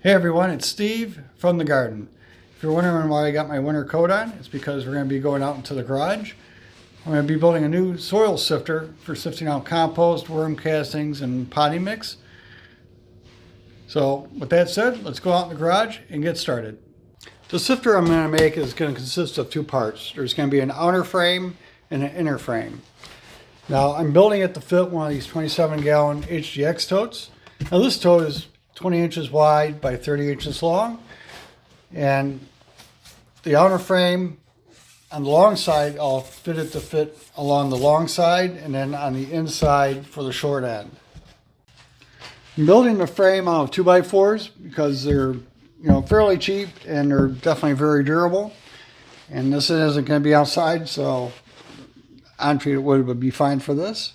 Hey everyone, it's Steve from the garden. If you're wondering why I got my winter coat on, it's because we're going to be going out into the garage. I'm going to be building a new soil sifter for sifting out compost, worm castings, and potting mix. So with that said, let's go out in the garage and get started. The sifter I'm going to make is going to consist of two parts. There's going to be an outer frame and an inner frame. Now I'm building it to fit one of these 27-gallon HDX totes. Now this tote is 20 inches wide by 30 inches long, and the outer frame on the long side, I'll fit it to fit along the long side, and then on the inside for the short end. I'm building the frame out of 2x4s because they're fairly cheap and they're definitely very durable, and this isn't going to be outside, so untreated wood would be fine for this.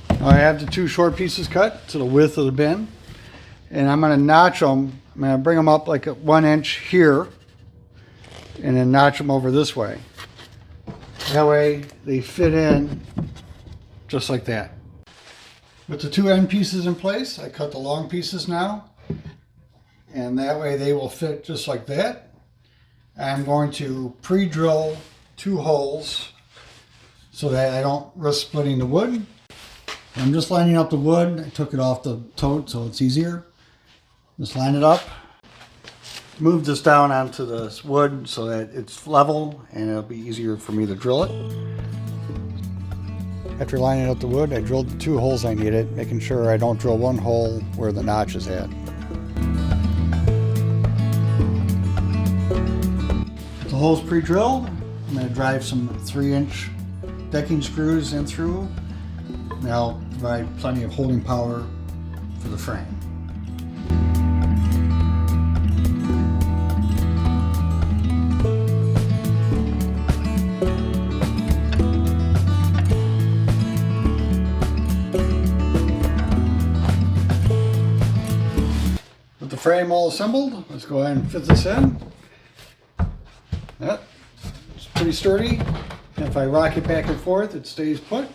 Now I have the two short pieces cut to the width of the bin, and I'm going to notch them. I'm going to bring them up like 1 inch here and then notch them over this way. That way they fit in just like that. With the two end pieces in place, I cut the long pieces now, and that way they will fit just like that. I'm going to pre-drill 2 holes so that I don't risk splitting the wood. I'm just lining up the wood. I took it off the tote so it's easier. Just line it up. Move this down onto this wood so that it's level and it'll be easier for me to drill it. After lining up the wood, I drilled the 2 holes I needed, making sure I don't drill one hole where the notch is at. The hole's pre-drilled. I'm going to drive some 3-inch decking screws in through. That'll provide plenty of holding power for the frame. With the frame all assembled, let's go ahead and fit this in. That, it's pretty sturdy, and if I rock it back and forth, it stays put.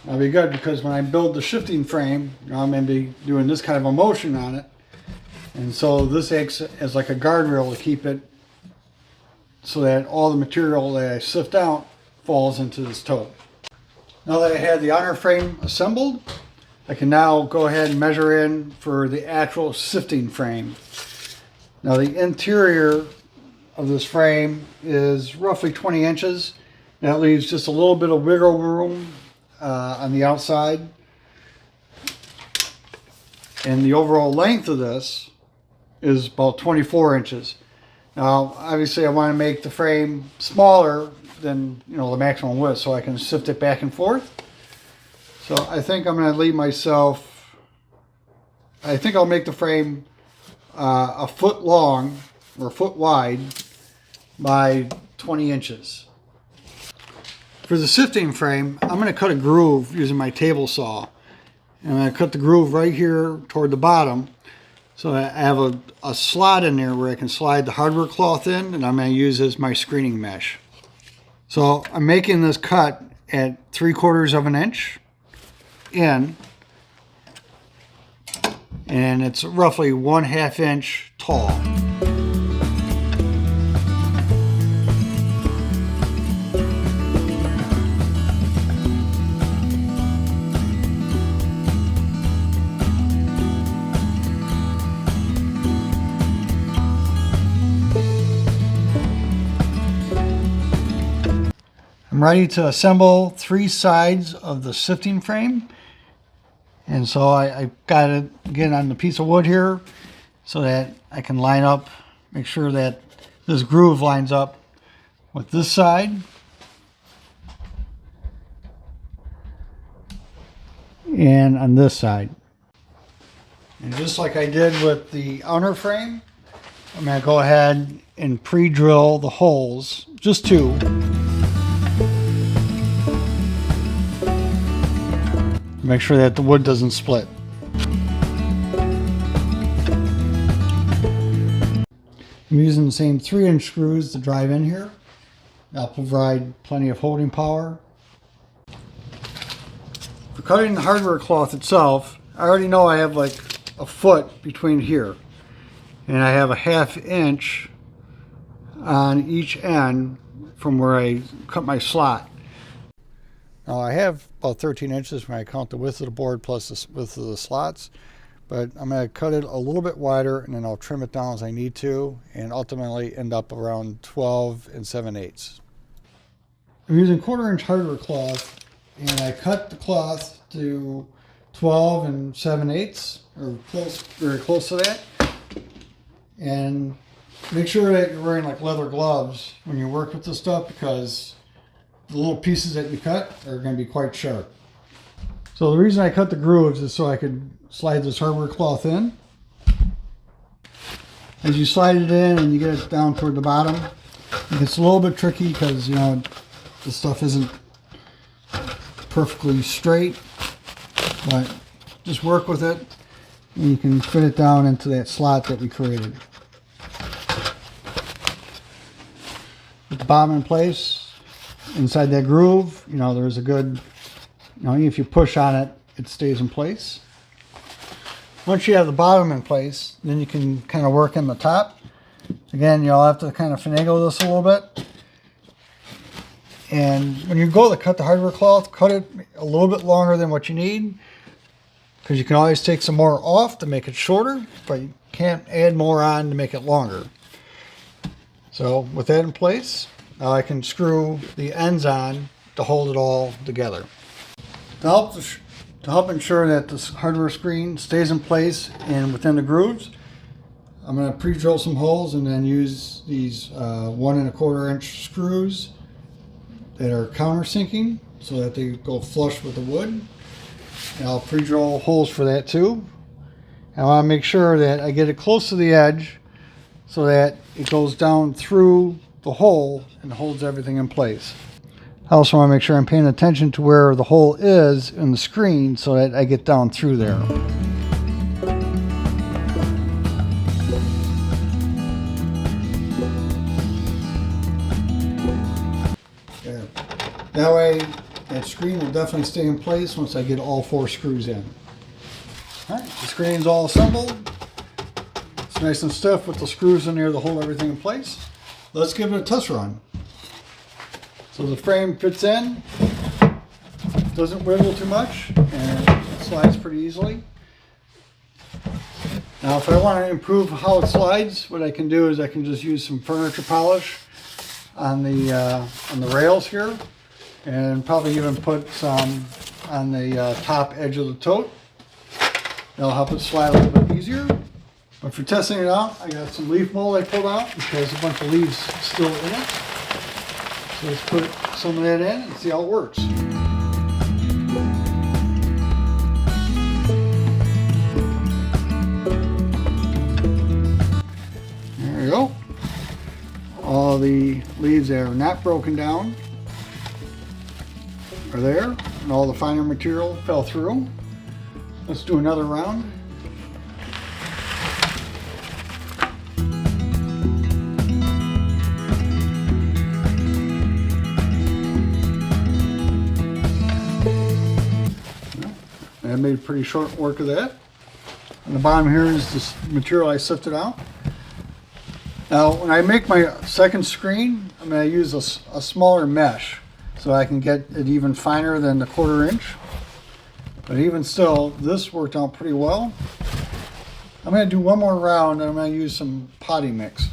That'll be good because when I build the shifting frame, I'm going to be doing this kind of a motion on it. And so this acts as like a guardrail to keep it so that all the material that I sift out falls into this tote. Now that I had the outer frame assembled, I can now go ahead and measure in for the actual sifting frame. Now the interior of this frame is roughly 20 inches. That leaves just a little bit of wiggle room on the outside, and the overall length of this is about 24 inches. Now obviously I want to make the frame smaller than the maximum width so I can sift it back and forth. So I think I'm going to leave myself, I think I'll make the frame a foot long or a foot wide by 20 inches. For the sifting frame, I'm going to cut a groove using my table saw. And I'm going to cut the groove right here toward the bottom so that I have a slot in there where I can slide the hardware cloth in, and I'm going to use as my screening mesh. So I'm making this cut at 3/4 of an inch in, and it's roughly 1/2 inch tall. I'm ready to assemble 3 sides of the sifting frame, and so I got it again on the piece of wood here so that I can line up, make sure that this groove lines up with this side and on this side. And just like I did with the outer frame, I'm going to go ahead and pre-drill the holes, just 2. Make sure that the wood doesn't split. I'm using the same 3-inch screws to drive in here. That'll provide plenty of holding power. For cutting the hardware cloth itself, I already know I have like a foot between here. And I have a 1/2 inch on each end from where I cut my slot. Now I have about 13 inches when I count the width of the board plus the width of the slots, but I'm going to cut it a little bit wider and then I'll trim it down as I need to and ultimately end up around 12 7/8. I'm using 1/4 inch hardware cloth and I cut the cloth to 12 7/8 or close, very close to that. And make sure that you're wearing like leather gloves when you work with this stuff because the little pieces that you cut are going to be quite sharp. So the reason I cut the grooves is so I could slide this hardware cloth in. As you slide it in and you get it down toward the bottom, it gets a little bit tricky because, you know, the stuff isn't perfectly straight, but just work with it and you can fit it down into that slot that we created. Put the bottom in place. Inside that groove, you know, there's a good, you know, if you push on it, it stays in place. Once you have the bottom in place, then you can kind of work in the top. Again, you'll have to kind of finagle this a little bit. And when you go to cut the hardware cloth, cut it a little bit longer than what you need, because you can always take some more off to make it shorter, but you can't add more on to make it longer. So with that in place, now I can screw the ends on to hold it all together. To help ensure that this hardware screen stays in place and within the grooves, I'm going to pre-drill some holes and then use these 1 1/4 inch screws that are countersinking so that they go flush with the wood. And I'll pre-drill holes for that too. I want to make sure that I get it close to the edge so that it goes down through the hole and holds everything in place. I also want to make sure I'm paying attention to where the hole is in the screen so that I get down through there. There. That way that screen will definitely stay in place once I get all 4 screws in. Alright, the screen's all assembled. It's nice and stiff with the screws in there to hold everything in place. Let's give it a test run. So the frame fits in, doesn't wiggle too much, and it slides pretty easily. Now if I want to improve how it slides, what I can do is I can just use some furniture polish on the rails here, and probably even put some on the top edge of the tote. That'll help it slide a little bit easier. But for testing it out, I got some leaf mold I pulled out because there's a bunch of leaves still in it. So let's put some of that in and see how it works. There we go. All the leaves that are not broken down are there, and all the finer material fell through. Let's do another round. I made pretty short work of that. On the bottom here is this material I sifted out. Now when I make my second screen, I'm going to use a smaller mesh so I can get it even finer than the 1/4 inch. But even still, this worked out pretty well. I'm going to do one more round and I'm going to use some potting mix.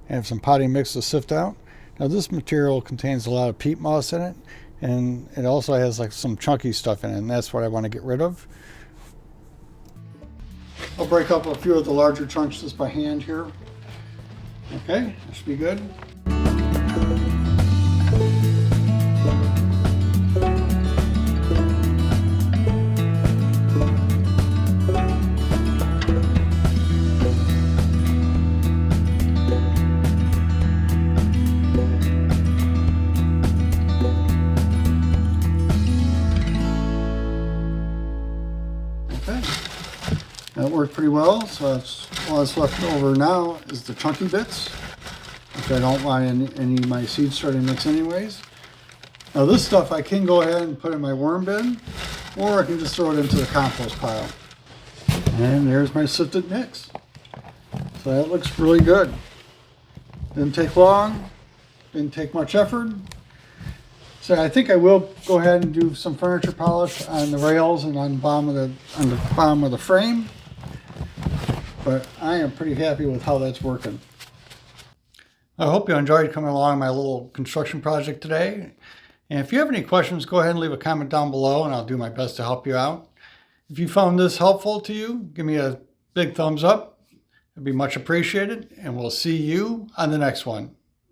I have some potting mix to sift out. Now this material contains a lot of peat moss in it, and it also has like some chunky stuff in it, and that's what I want to get rid of. I'll break up a few of the larger chunks just by hand here. Okay, that should be good. That worked pretty well, so all that's left over now is the chunky bits, which I don't want any of my seed starting mix anyways. Now this stuff I can go ahead and put in my worm bin, or I can just throw it into the compost pile. And there's my sifted mix. So that looks really good. Didn't take long, didn't take much effort. So I think I will go ahead and do some furniture polish on the rails and on the bottom of the frame. But I am pretty happy with how that's working. I hope you enjoyed coming along my little construction project today. And if you have any questions, go ahead and leave a comment down below and I'll do my best to help you out. If you found this helpful to you, give me a big thumbs up. It'd be much appreciated, and we'll see you on the next one.